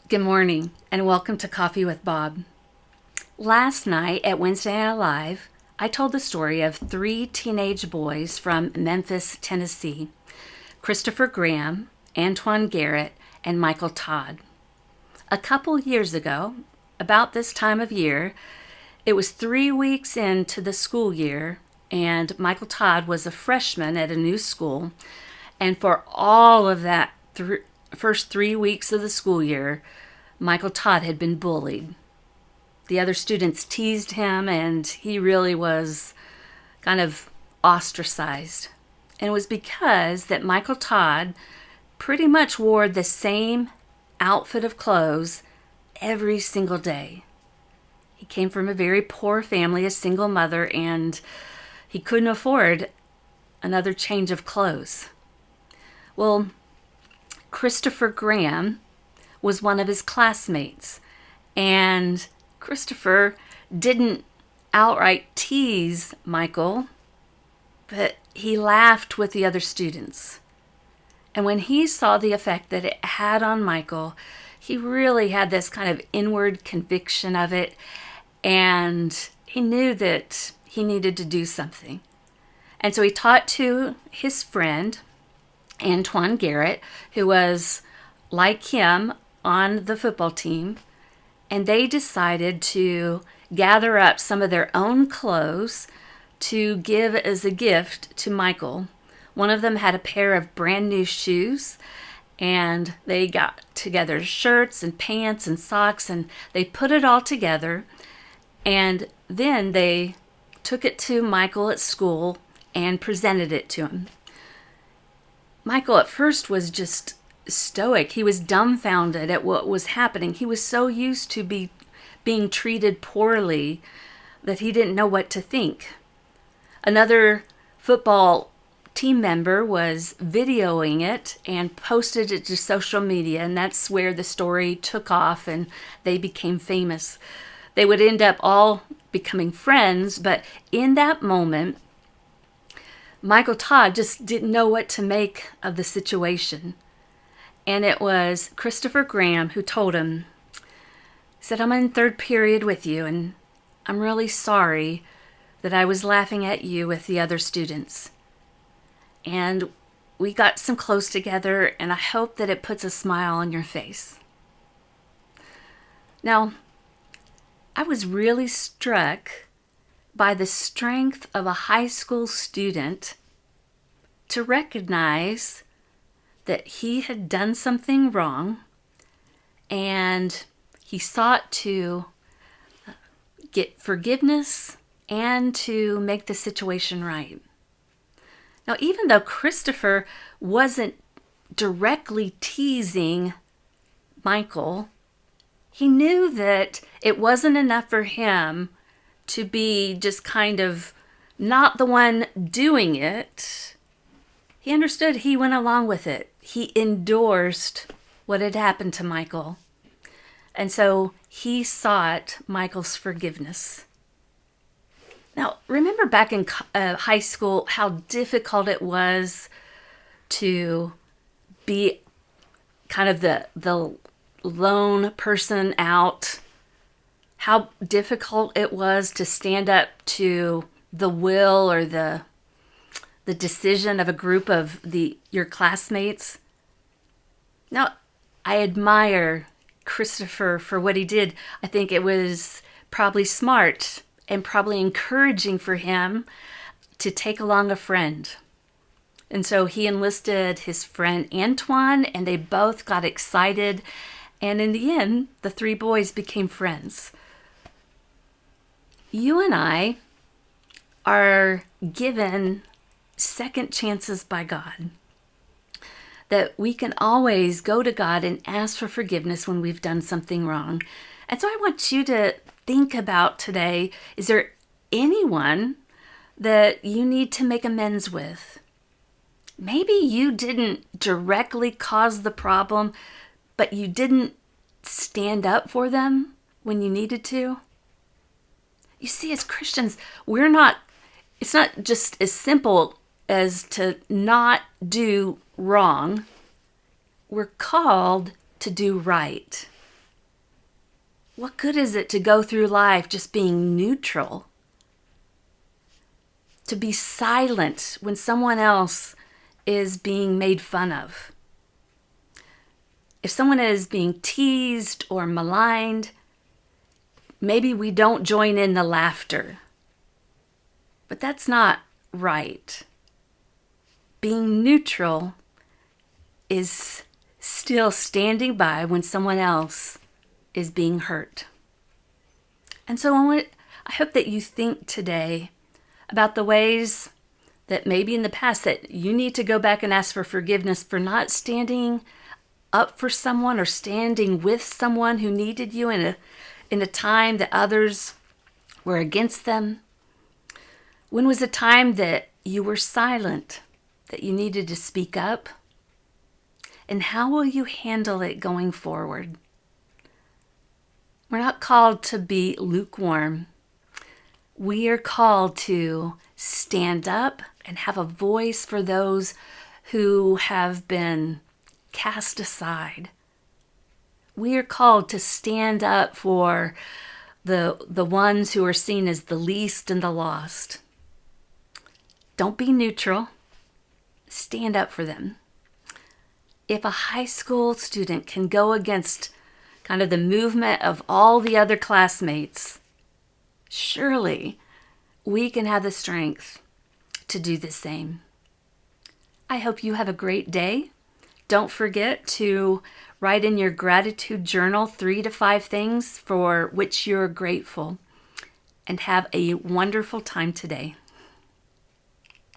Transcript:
Good morning and welcome to Coffee with Bob. Last night at Wednesday Night Live, I told the story of three teenage boys from Memphis, Tennessee: Christopher Graham, Antoine Garrett, and Michael Todd. A couple years ago, about this time of year, it was 3 weeks into the school year, and Michael Todd was a freshman at a new school. And for all of that first 3 weeks of the school year, Michael Todd had been bullied. The other students teased him, and he really was kind of ostracized. And it was because that Michael Todd pretty much wore the same outfit of clothes every single day. He came from a very poor family, a single mother, and he couldn't afford another change of clothes. Well, Christopher Graham was one of his classmates, and Christopher didn't outright tease Michael, but he laughed with the other students. And when he saw the effect that it had on Michael, he really had this kind of inward conviction of it, and he knew that he needed to do something. And so he talked to his friend, Antoine Garrett, who was like him on the football team, and they decided to gather up some of their own clothes to give as a gift to Michael. One of them had a pair of brand new shoes, and they got together shirts and pants and socks, and they put it all together, and then they took it to Michael at school and presented it to him. Michael at first was just stoic. He was dumbfounded at what was happening. He was so used to being treated poorly that he didn't know what to think. Another football team member was videoing it and posted it to social media, and that's where the story took off and they became famous. They would end up all becoming friends, but in that moment, Michael Todd just didn't know what to make of the situation. And it was Christopher Graham who told him, said, "I'm in third period with you, and I'm really sorry that I was laughing at you with the other students. And we got some clothes together, and I hope that it puts a smile on your face." Now, I was really struck by the strength of a high school student to recognize that he had done something wrong, and he sought to get forgiveness and to make the situation right. Now, even though Christopher wasn't directly teasing Michael, he knew that it wasn't enough for him to be just kind of not the one doing it. He understood. He went along with it. He endorsed what had happened to Michael. And so he sought Michael's forgiveness. Now, remember back in high school how difficult it was to be kind of the lone person out? How difficult it was to stand up to the will or the decision of a group of your classmates. Now, I admire Christopher for what he did. I think it was probably smart and probably encouraging for him to take along a friend. And so he enlisted his friend Antoine, and they both got excited. And in the end, the three boys became friends. You and I are given second chances by God. That we can always go to God and ask for forgiveness when we've done something wrong. And so I want you to think about today, is there anyone that you need to make amends with? Maybe you didn't directly cause the problem, but you didn't stand up for them when you needed to. You see, as Christians, it's not just as simple as to not do wrong. We're called to do right. What good is it to go through life just being neutral? To be silent when someone else is being made fun of? If someone is being teased or maligned, maybe we don't join in the laughter. But that's not right. Being neutral is still standing by when someone else is being hurt. And so I hope that you think today about the ways that maybe in the past that you need to go back and ask for forgiveness for not standing up for someone or standing with someone who needed you in a time that others were against them. When was a time that you were silent, that you needed to speak up? And how will you handle it going forward? We're not called to be lukewarm. We are called to stand up and have a voice for those who have been cast aside. We are called to stand up for the ones who are seen as the least and the lost. Don't be neutral. Stand up for them. If a high school student can go against kind of the movement of all the other classmates, surely we can have the strength to do the same. I hope you have a great day. Don't forget to write in your gratitude journal 3 to 5 things for which you're grateful, and have a wonderful time today.